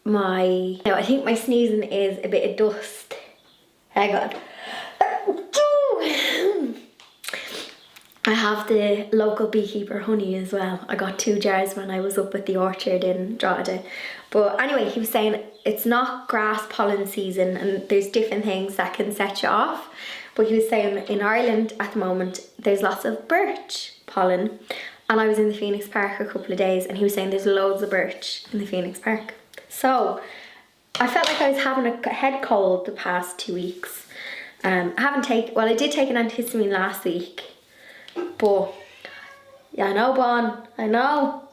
I think my sneezing is a bit of dust. Hang on. I have the local beekeeper honey as well. I got 2 jars when I was up at the orchard in Drogheda. But anyway, he was saying it's not grass pollen season and there's different things that can set you off. But he was saying in Ireland at the moment, there's lots of birch pollen. And I was in the Phoenix Park a couple of days and he was saying there's loads of birch in the Phoenix Park. So I felt like I was having a head cold the past 2 weeks. I did take an antihistamine last week. But yeah, I know, Bon, I know.